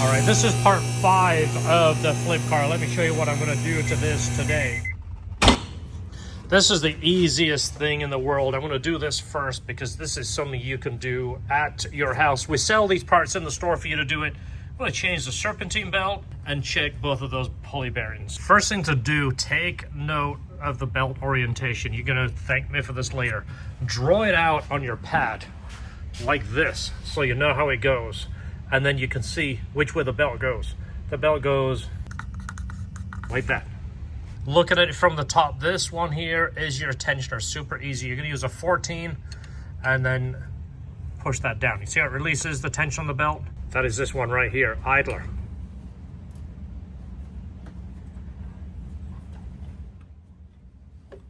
All right, this is part 5 of the flip car. Let me show you what I'm going to do to this today. This is the easiest thing in the world. I'm going to do this first because this is something you can do at your house. We sell these parts in the store for you to do it. I'm going to change the serpentine belt and check both of those pulley bearings. First thing to do, take note of the belt orientation. You're going to thank me for this later. Draw it out on your pad like this so you know how it goes. And then you can see which way the belt goes. The belt goes like that. Look at it from the top. This one here is your tensioner, super easy. You're gonna use a 14 and then push that down. You see how it releases the tension on the belt? That is this one right here, idler.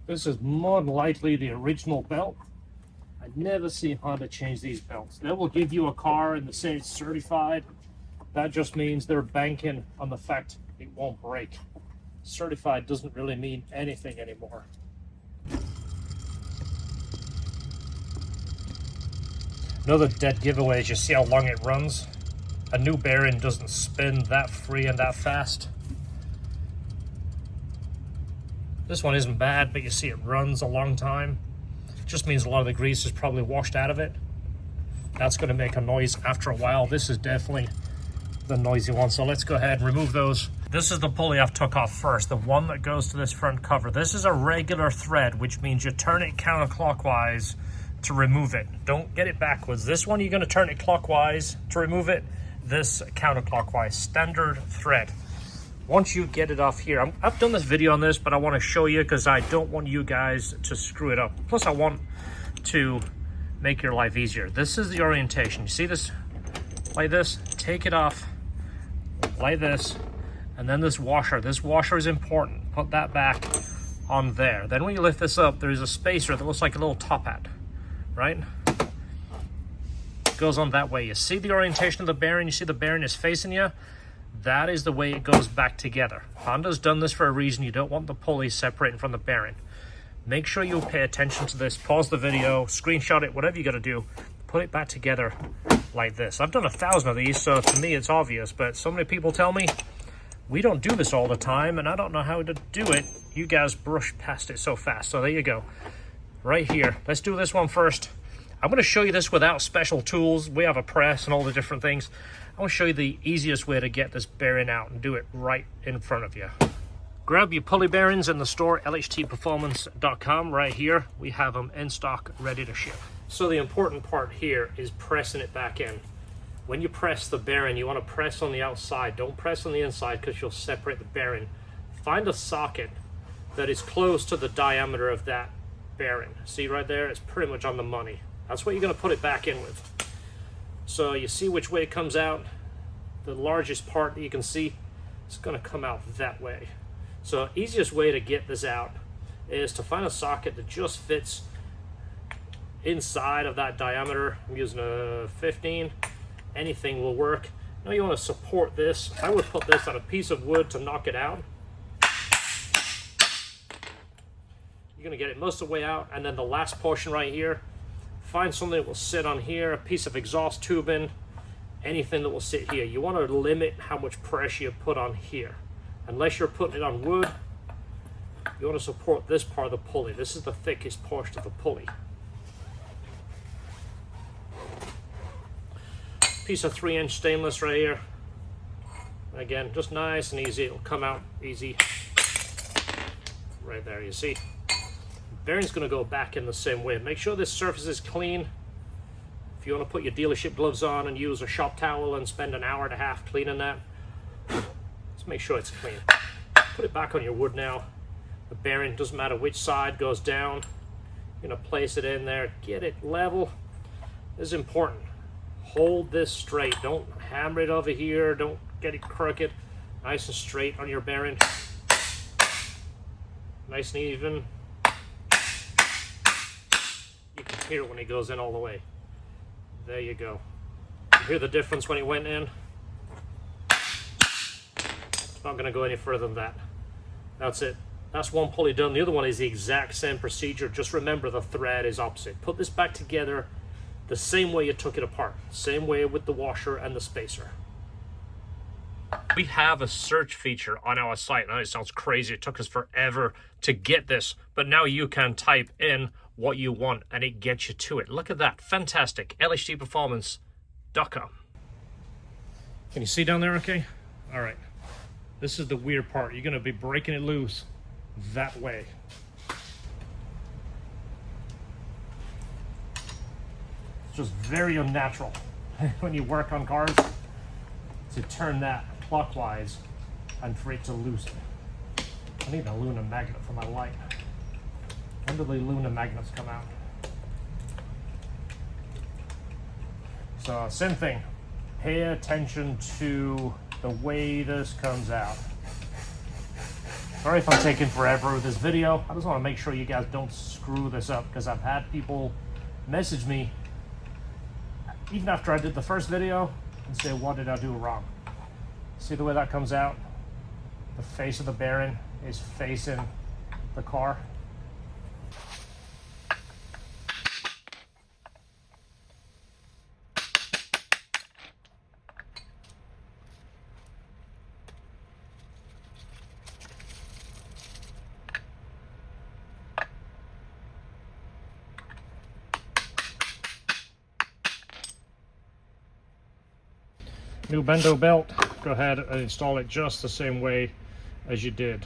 This is more than likely the original belt. I never see Honda change these belts. They will give you a car and they say it's certified. That just means they're banking on the fact it won't break. Certified doesn't really mean anything anymore. Another dead giveaway is you see how long it runs. A new bearing doesn't spin that free and that fast. This one isn't bad, but you see it runs a long time. Just means a lot of the grease is probably washed out of it. That's going to make a noise after a while. This is definitely the noisy one, so let's go ahead and remove those. This is the pulley I've took off first, the one that goes to this front cover. This is a regular thread, which means you turn it counterclockwise to remove it. Don't get it backwards. This one you're going to turn it clockwise to remove it. This counterclockwise, standard thread. Once you get it off here, I've done this video on this, but I want to show you because I don't want you guys to screw it up. Plus, I want to make your life easier. This is the orientation. You see this like this? Take it off like this, and then this washer. This washer is important. Put that back on there. Then when you lift this up, there's a spacer that looks like a little top hat, right? It goes on that way. You see the orientation of the bearing? You see the bearing is facing you? That is the way it goes back together. Honda's done this for a reason. You don't want the pulley separating from the bearing. Make sure you pay attention to this. Pause the video, screenshot it, whatever you got to do. Put it back together like this. I've done 1,000 of these, so to me it's obvious, but so many people tell me we don't do this all the time, and I don't know how to do it. You guys brush past it so fast. So there you go. Right here. Let's do this one first. I'm going to show you this without special tools. We have a press and all the different things. I want to show you the easiest way to get this bearing out and do it right in front of you. Grab your pulley bearings in the store, lhtperformance.com. Right here, we have them in stock, ready to ship. So the important part here is pressing it back in. When you press the bearing, you want to press on the outside. Don't press on the inside because you'll separate the bearing. Find a socket that is close to the diameter of that bearing. See right there? It's pretty much on the money. That's what you're going to put it back in with. So you see which way it comes out. The largest part that you can see is going to come out that way. So easiest way to get this out is to find a socket that just fits inside of that diameter. I'm using a 15. Anything will work. Now you want to support this. I would put this on a piece of wood to knock it out. You're going to get it most of the way out, and then the last portion right here, find something that will sit on here, a piece of exhaust tubing, anything that will sit here. You want to limit how much pressure you put on here. Unless you're putting it on wood, you want to support this part of the pulley. This is the thickest portion of the pulley. Piece of 3-inch stainless right here. Again, just nice and easy. It'll come out easy. Right there, you see. Bearing's going to go back in the same way. Make sure this surface is clean. If you want to put your dealership gloves on and use a shop towel and spend an hour and a half cleaning that, just make sure it's clean. Put it back on your wood now. The bearing, doesn't matter which side goes down. You're going to place it in there. Get it level. This is important. Hold this straight. Don't hammer it over here. Don't get it crooked. Nice and straight on your bearing. Nice and even. You can hear it when it goes in all the way. There you go. You hear the difference when it went in? It's not going to go any further than that. That's it. That's one pulley done. The other one is the exact same procedure. Just remember the thread is opposite. Put this back together the same way you took it apart. Same way with the washer and the spacer. We have a search feature on our site. Now, it sounds crazy. It took us forever to get this, but now you can type in what you want and it gets you to it. Look at that. Fantastic. LHDperformance.com. Can you see down there okay? All right. This is the weird part. You're going to be breaking it loose that way. It's just very unnatural when you work on cars to turn that clockwise and for it to loosen. I need a Luna magnet for my light. When do the Luna magnets come out? So same thing. Pay attention to the way this comes out. Sorry if I'm taking forever with this video. I just want to make sure you guys don't screw this up, because I've had people message me even after I did the first video and say, what did I do wrong? See the way that comes out? The face of the bearing is facing the car. New bendo belt, go ahead and install it just the same way as you did.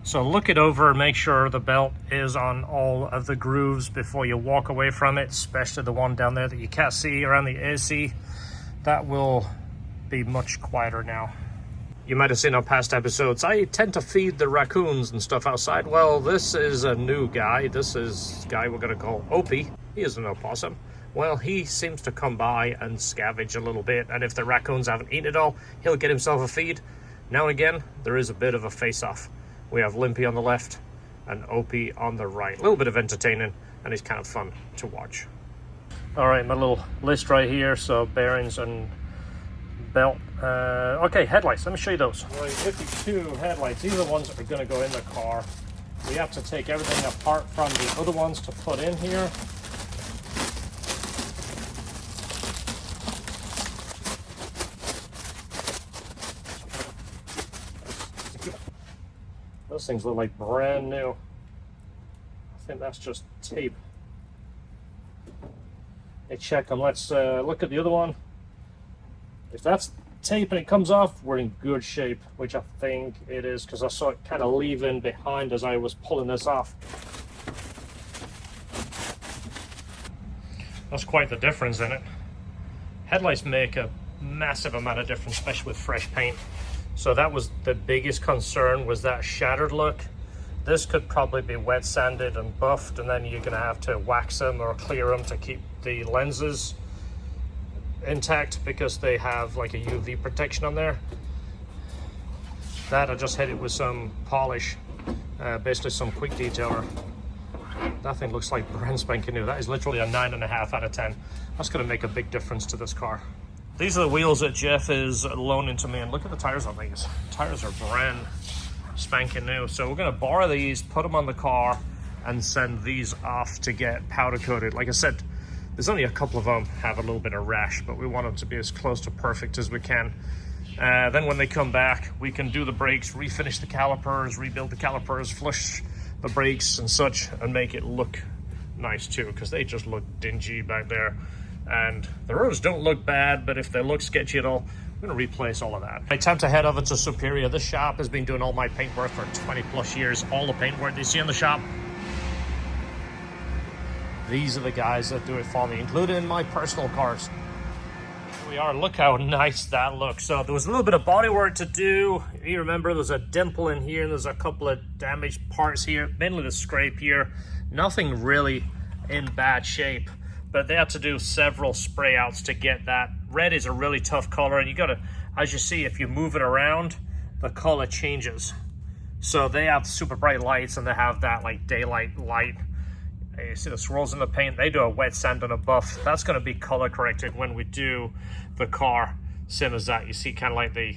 So look it over and make sure the belt is on all of the grooves before you walk away from it, especially the one down there that you can't see around the AC. That will be much quieter now. You might have seen on past episodes, I tend to feed the raccoons and stuff outside. Well, this is a new guy. This is a guy we're going to call Opie. He is an opossum. Well, he seems to come by and scavenge a little bit, and if the raccoons haven't eaten it all, he'll get himself a feed. Now and again, there is a bit of a face-off. We have Limpy on the left and Opie on the right. A little bit of entertaining, and it's kind of fun to watch. All right, my little list right here. So bearings and belt. Okay, headlights. Let me show you those. Right, 52 headlights. These are the ones that are going to go in the car. We have to take everything apart from the other ones to put in here. Those things look like brand new. I think that's just tape. Hey, check them. Let's look at the other one. If that's tape and it comes off, we're in good shape, which I think it is, because I saw it kind of leaving behind as I was pulling this off. That's quite the difference in it. Headlights make a massive amount of difference, especially with fresh paint. So that was the biggest concern, was that shattered look. This could probably be wet sanded and buffed, and then you're gonna have to wax them or clear them to keep the lenses intact, because they have like a UV protection on there. That I just hit it with some polish, basically some quick detailer. That thing looks like brand spanking new. That is literally a 9.5 out of 10. That's gonna make a big difference to this car. These are the wheels that Jeff is loaning to me, and look at the tires on these. Tires are brand spanking new. So we're gonna borrow these, put them on the car, and send these off to get powder coated. Like I said, there's only a couple of them have a little bit of rash, but we want them to be as close to perfect as we can. Then when they come back, we can do the brakes, refinish the calipers, rebuild the calipers, flush the brakes and such, and make it look nice too, because they just look dingy back there. And the roads don't look bad, but if they look sketchy at all, I'm going to replace all of that. I time to head over to Superior. This shop has been doing all my paint work for 20 plus years. All the paint work you see in the shop, these are the guys that do it for me, including my personal cars. We are. Look how nice that looks. So there was a little bit of body work to do. You remember there's a dimple in here and there's a couple of damaged parts here, mainly the scrape here. Nothing really in bad shape, but they had to do several spray outs to get that. Red is a really tough color, and you gotta, as you see, if you move it around, the color changes. So they have super bright lights and they have that like daylight light. You see the swirls in the paint. They do a wet sand and a buff. That's going to be color corrected when we do the car. Same as that. You see kind of like the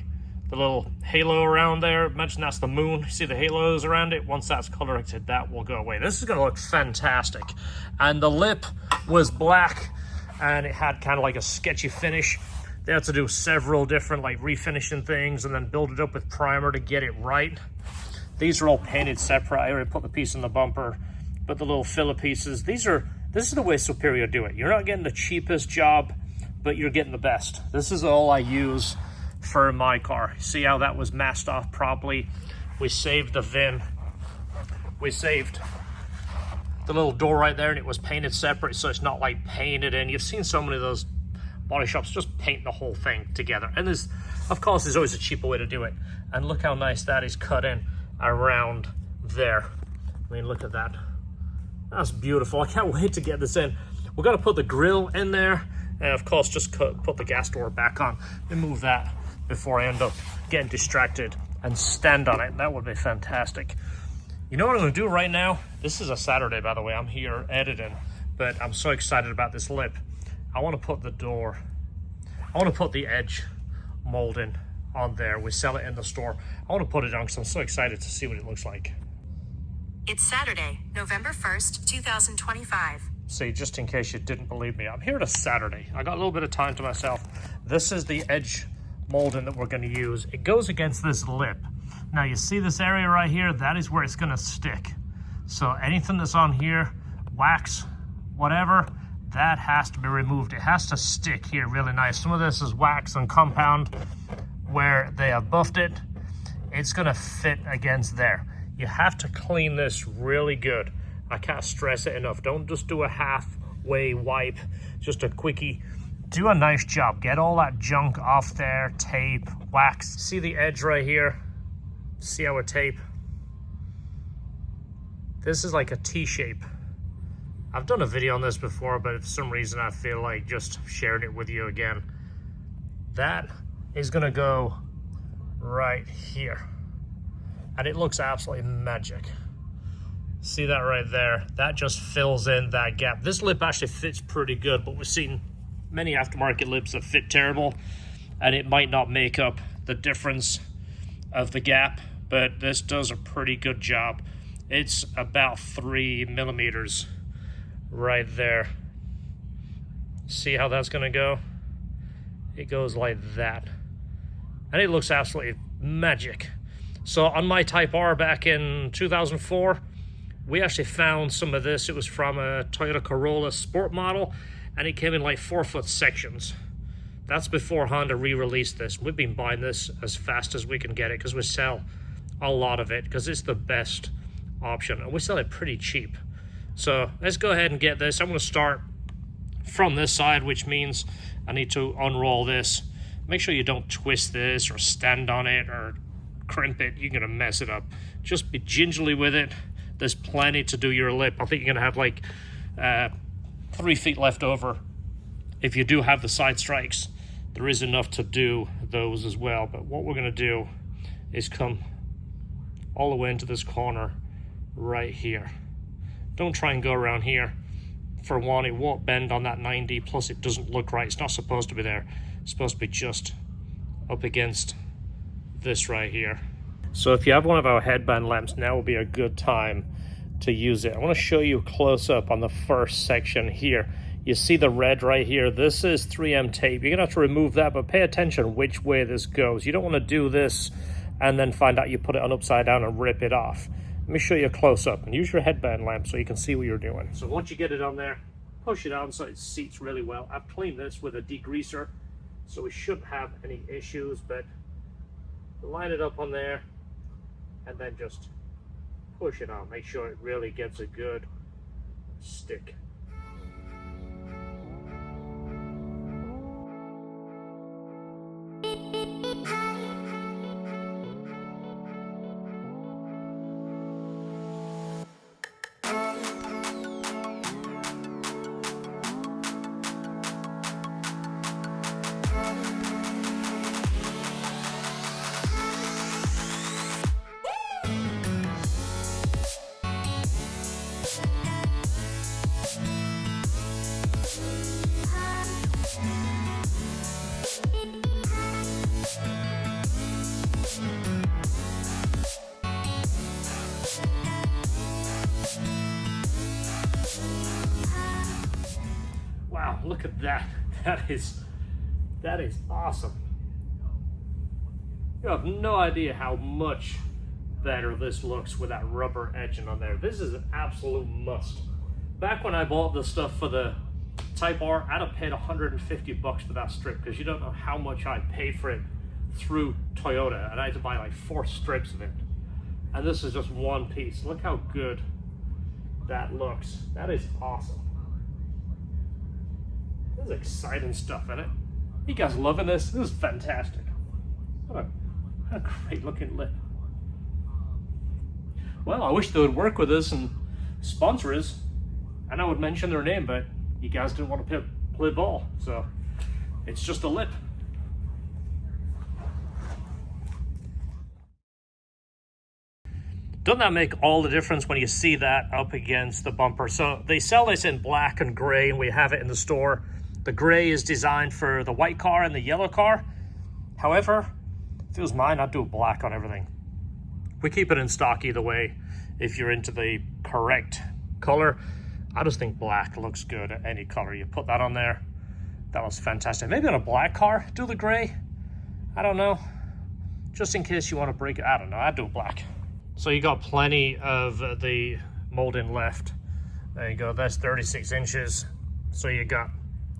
little halo around there. Imagine that's the moon. You see the halos around it. Once that's color corrected, that will go away. This is going to look fantastic. And the lip was black and it had kind of like a sketchy finish. They had to do several different like refinishing things and then build it up with primer to get it right. These are all painted separate. I already put the piece in the bumper. But the little filler pieces, this is the way Superior do it. You're not getting the cheapest job, but you're getting the best. This is all I use for my car. See how that was masked off properly? We saved the VIN. We saved the little door right there, and it was painted separate, so it's not like painted in. You've seen so many of those body shops just paint the whole thing together. And there's, of course, there's always a cheaper way to do it. And look how nice that is cut in around there. I mean, look at that. That's beautiful. I can't wait to get this in. We're going to put the grill in there and of course just put the gas door back on. Let me move that before I end up getting distracted and stand on it. That would be fantastic. You know what I'm going to do right now? This is a Saturday, by the way. I'm here editing, but I'm so excited about this lip. I want to put the door, I want to put the edge molding on there. We sell it in the store. I want to put it on because I'm so excited to see what it looks like. It's Saturday, November 1st, 2025. See, just in case you didn't believe me, I'm here on a Saturday. I got a little bit of time to myself. This is the edge molding that we're going to use. It goes against this lip. Now you see this area right here, that is where it's going to stick. So anything that's on here, wax, whatever, that has to be removed. It has to stick here really nice. Some of this is wax and compound where they have buffed it. It's going to fit against there. You have to clean this really good. I can't stress it enough. Don't just do a halfway wipe, just a quickie. Do a nice job. Get all that junk off there, tape, wax. See the edge right here? See our tape? This is like a T-shape. I've done a video on this before, but for some reason I feel like just sharing it with you again. That is gonna go right here. And it looks absolutely magic. See that right there? That just fills in that gap. This lip actually fits pretty good, but we've seen many aftermarket lips that fit terrible, and it might not make up the difference of the gap, but this does a pretty good job. It's about 3 millimeters right there. See how that's gonna go? It goes like that. And it looks absolutely magic. So on my Type R back in 2004, we actually found some of this. It was from a Toyota Corolla Sport model, and it came in like 4-foot sections. That's before Honda re-released this. We've been buying this as fast as we can get it because we sell a lot of it because it's the best option, and we sell it pretty cheap. So let's go ahead and get this. I'm going to start from this side, which means I need to unroll this. Make sure you don't twist this or stand on it or crimp it. You're gonna mess it up. Just be gingerly with it. There's plenty to do your lip. I think you're gonna have like 3 feet left over. If you do have the side strikes, there is enough to do those as well. But what we're gonna do is come all the way into this corner right here. Don't try and go around here. For one, it won't bend on that 90, plus it doesn't look right. It's not supposed to be there. It's supposed to be just up against this right here. So if you have one of our headband lamps, now will be a good time to use it. I want to show you close up on the first section here. You see the red right here? This is 3M tape. You're gonna have to remove that, but pay attention which way this goes. You don't want to do this and then find out you put it on upside down and rip it off. Let me show you a close up and use your headband lamp so you can see what you're doing. So once you get it on there, push it on so it seats really well. I've cleaned this with a degreaser, so we shouldn't have any issues, but line it up on there and then just push it on. Make sure it really gets a good stick. look at that. That is awesome. You have no idea how much better this looks with that rubber edging on there. This is an absolute must. Back when I bought this stuff for the Type R, I'd have paid 150 bucks for that strip, because you don't know how much I paid for it through Toyota, and I had to buy like 4 strips of it. And this is just one piece. Look how good that looks. That is awesome. This is exciting stuff, isn't it? You guys loving this? This is fantastic. What a great looking lip. Well, I wish they would work with us and sponsor us, and I would mention their name, but you guys didn't want to play ball, so it's just a lip. Doesn't that make all the difference when you see that up against the bumper? So they sell this in black and gray, and we have it in the store. The gray is designed for the white car and the yellow car. However, if it was mine, I'd do black on everything. We keep it in stock either way if you're into the correct color. I just think black looks good at any color. You put that on there, that was fantastic. Maybe on a black car, do the gray. I don't know. Just in case you want to break it. I don't know, I'd do black. So you got plenty of the molding left. There you go, that's 36 inches. So you got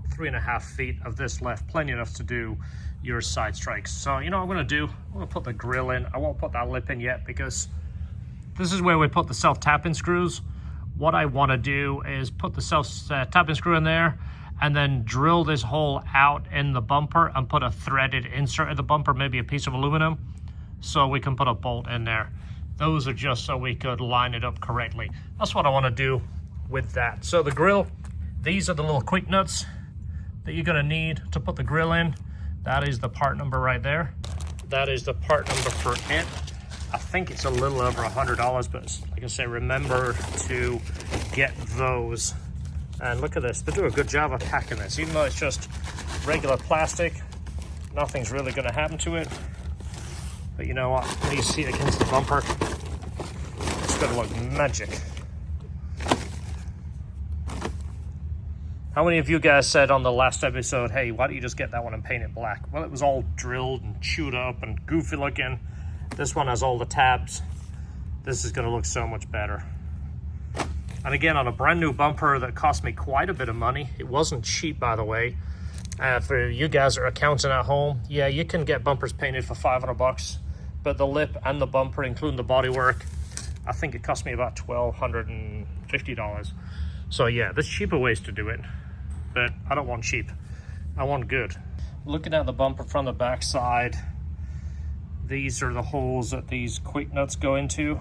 3.5 feet of this left, plenty enough to do your side strikes. So you know what I'm gonna do? I'm gonna put the grill in. I won't put that lip in yet, because this is where we put the self-tapping screws. What I wanna do is put the self-tapping screw in there, and then drill this hole out in the bumper and put a threaded insert in the bumper, maybe a piece of aluminum, so we can put a bolt in there. Those are just so we could line it up correctly. That's what I want to do with that. So the grill, these are the little quick nuts that you're going to need to put the grill in. That is the part number right there. That is the part number for it. I think it's a little over $100, but like I say, remember to get those. And look at this, they do a good job of packing this. Even though it's just regular plastic, nothing's really going to happen to it. But you know what, when you see it against the bumper, it's gonna look magic. How many of you guys said on the last episode, hey, why don't you just get that one and paint it black? Well, it was all drilled and chewed up and goofy looking. This one has all the tabs. This is gonna look so much better. And again, on a brand new bumper that cost me quite a bit of money. It wasn't cheap, by the way. For you guys that are accounting at home, yeah, you can get bumpers painted for 500 bucks. But the lip and the bumper, including the bodywork, I think it cost me about $1,250. So yeah, there's cheaper ways to do it, but I don't want cheap. I want good. Looking at the bumper from the back side, these are the holes that these quick nuts go into.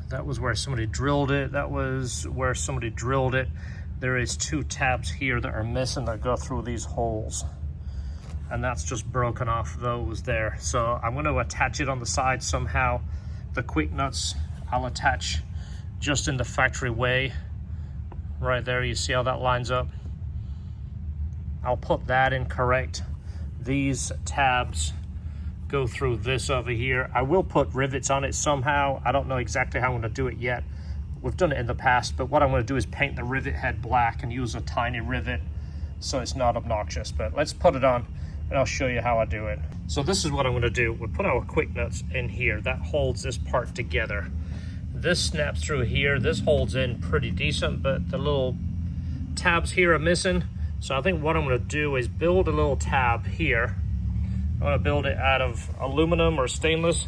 That was where somebody drilled it. That was where somebody drilled it. There is 2 tabs here that are missing that go through these holes. And that's just broken off those there. So I'm going to attach it on the side somehow. The quick nuts I'll attach just in the factory way. Right there, you see how that lines up? I'll put that in correct. These tabs go through this over here. I will put rivets on it somehow. I don't know exactly how I'm going to do it yet. We've done it in the past, but what I'm going to do is paint the rivet head black and use a tiny rivet so it's not obnoxious. But let's put it on and I'll show you how I do it. So this is what I'm going to do. We'll put our quick nuts in here. That holds this part together. This snaps through here. This holds in pretty decent, but the little tabs here are missing. So I think what I'm going to do is build a little tab here. I'm going to build it out of aluminum or stainless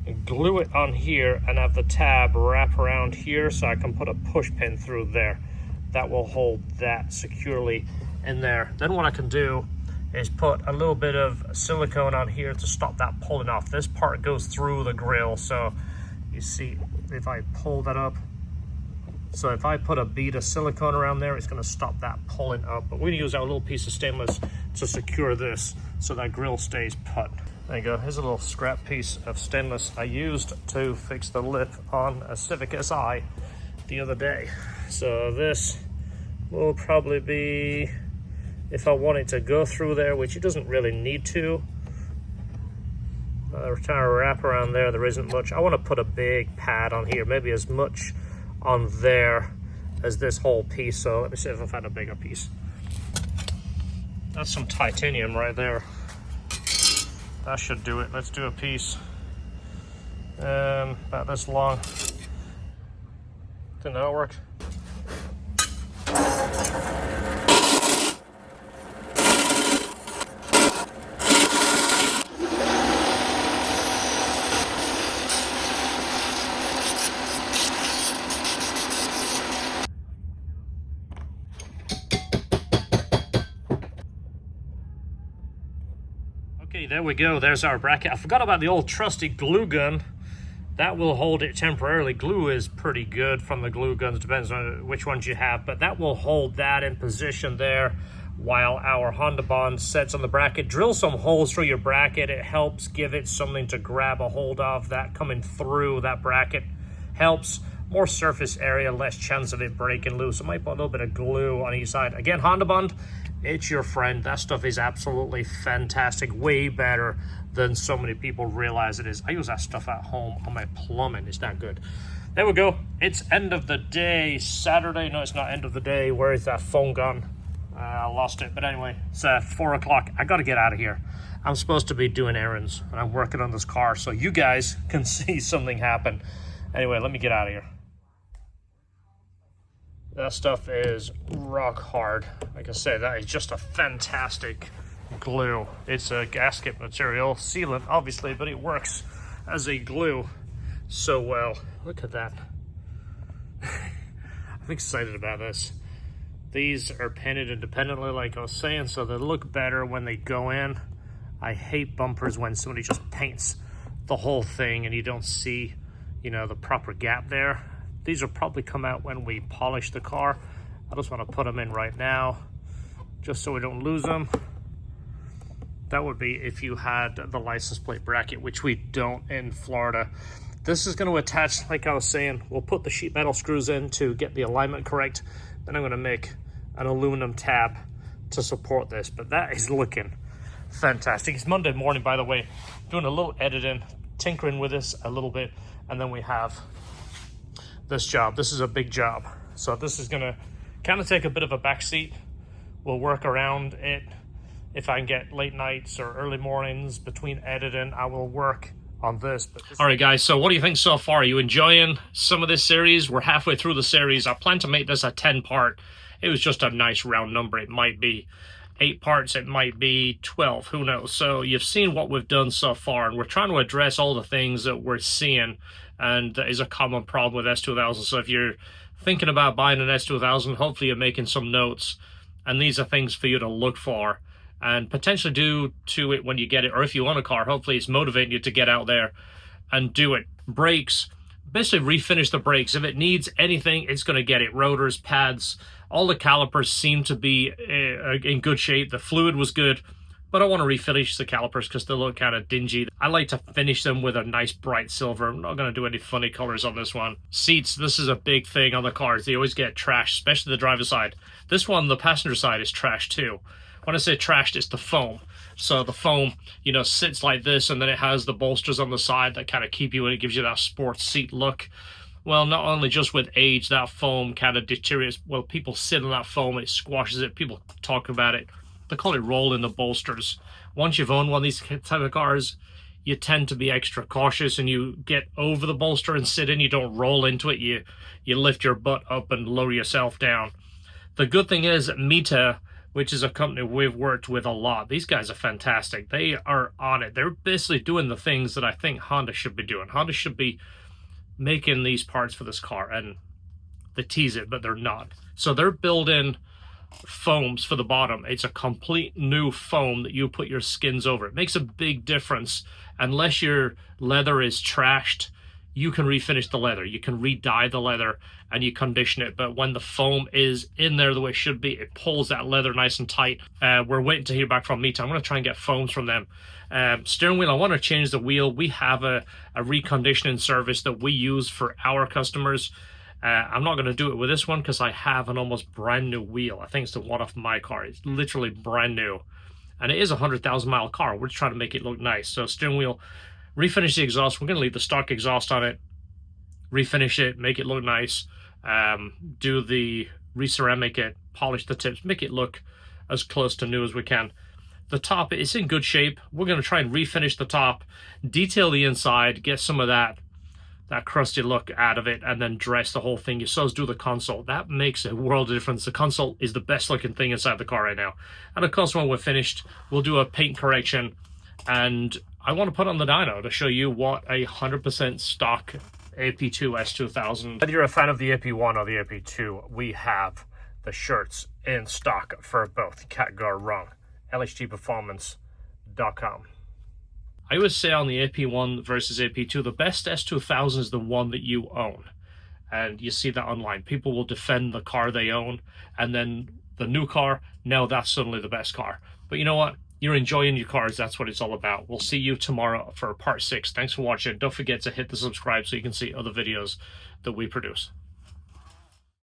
and glue it on here and have the tab wrap around here so I can put a push pin through there. That will hold that securely in there. Then what I can do is put a little bit of silicone on here to stop that pulling off. This part goes through the grill, so you see if I pull that up. So if I put a bead of silicone around there, it's going to stop that pulling up. But we're going to use our little piece of stainless to secure this so that grill stays put. There you go. Here's a little scrap piece of stainless I used to fix the lip on a Civic Si the other day. So this will probably be, if I want it to go through there, which it doesn't really need to. Trying to wrap around there isn't much. I want to put a big pad on here, maybe as much on there as this whole piece. So let me see if I find a bigger piece. That's some titanium right there. That should do it. Let's do a piece about this long. Think that'll work. Okay, there we go. There's our bracket. I forgot about the old trusty glue gun. That will hold it temporarily. Glue is pretty good from the glue guns, depends on which ones you have, but that will hold that in position there while our Honda Bond sets on the bracket. Drill some holes through your bracket. It helps give it something to grab a hold of. That coming through that bracket helps. More surface area, less chance of it breaking loose. I might put a little bit of glue on each side. Again, Honda Bond, it's your friend. That stuff is absolutely fantastic. Way better than so many people realize it is. I use that stuff at home on my plumbing. It's that good. There we go. It's end of the day. Saturday. No, it's not end of the day. Where is that phone gone? I lost it. But anyway, it's 4 o'clock. I got to get out of here. I'm supposed to be doing errands, and I'm working on this car so you guys can see something happen. Anyway, let me get out of here. That stuff is rock hard. Like I said, that is just a fantastic glue. It's a gasket material, sealant obviously, but it works as a glue so well. Look at that. I'm excited about this. These are painted independently, like I was saying, so they look better when they go in. I hate bumpers when somebody just paints the whole thing and you don't see, you know, the proper gap there. These will probably come out when we polish the car. I just want to put them in right now, just so we don't lose them. That would be if you had the license plate bracket, which we don't in Florida. This is going to attach, like I was saying, we'll put the sheet metal screws in to get the alignment correct. Then I'm going to make an aluminum tab to support this, but that is looking fantastic. It's Monday morning, by the way, doing a little editing, tinkering with this a little bit, and then we have this job. This is a big job, so this is gonna kind of take a bit of a backseat. We'll work around it. If I can get late nights or early mornings between editing, I will work on this. All right, guys, so what do you think so far? Are you enjoying some of this series? We're halfway through the series. I plan to make this a 10-part. It was just a nice round number. It might be 8 parts, it might be 12, who knows? So you've seen what we've done so far, and we're trying to address all the things that we're seeing and that is a common problem with S2000. So if you're thinking about buying an S2000, hopefully you're making some notes, and these are things for you to look for and potentially do to it when you get it, or if you want a car, hopefully it's motivating you to get out there and do it. Brakes, basically refinish the brakes. If it needs anything, it's going to get it. Rotors, pads, all the calipers seem to be in good shape. The fluid was good, but I want to refinish the calipers because they look kind of dingy. I like to finish them with a nice bright silver. I'm not going to do any funny colors on this one. Seats, this is a big thing on the cars. They always get trashed, especially the driver's side. This one, the passenger side, is trashed too. When I say trashed, it's the foam. So the foam, you know, sits like this, and then it has the bolsters on the side that kind of keep you in. It gives you that sports seat look. Well, not only just with age, that foam kind of deteriorates. Well, people sit on that foam, it squashes it. People talk about it. They call it rolling the bolsters. Once you've owned one of these type of cars, you tend to be extra cautious and you get over the bolster and sit in. You don't roll into it. You lift your butt up and lower yourself down. The good thing is Mita, which is a company we've worked with a lot. These guys are fantastic. They are on it. They're basically doing the things that I think Honda should be doing. Honda should be making these parts for this car, and they tease it, but they're not. So they're building foams for the bottom. It's a complete new foam that you put your skins over. It makes a big difference. Unless your leather is trashed, you can refinish the leather, you can re-dye the leather, and you condition it. But when the foam is in there the way it should be, it pulls that leather nice and tight. We're waiting to hear back from Mita. I'm going to try and get foams from them. Steering wheel, I want to change the wheel. We have a reconditioning service that we use for our customers. I'm not going to do it with this one because I have an almost brand new wheel. I think it's the one off my car. It's literally brand new. And it is a 100,000 mile car. We're just trying to make it look nice. So steering wheel, refinish the exhaust. We're going to leave the stock exhaust on it, refinish it, make it look nice. do the receramic it, polish the tips, make it look as close to new as we can. The top is in good shape. We're going to try and refinish the top, detail the inside, get some of that crusty look out of it, and then dress the whole thing. You saw us do the console. That makes a world of difference. The console is the best looking thing inside the car right now. And of course, when we're finished, we'll do a paint correction. And I want to put on the dyno to show you what a 100% stock AP2 S2000. Whether you're a fan of the AP1 or the AP2, we have the shirts in stock for both. You can't go wrong. LHTperformance.com. I always say on the AP1 versus AP2, the best S2000 is the one that you own. And you see that online. People will defend the car they own, and then the new car, now that's suddenly the best car. But you know what? You're enjoying your cars. That's what it's all about. We'll see you tomorrow for part 6. Thanks for watching. Don't forget to hit the subscribe so you can see other videos that we produce.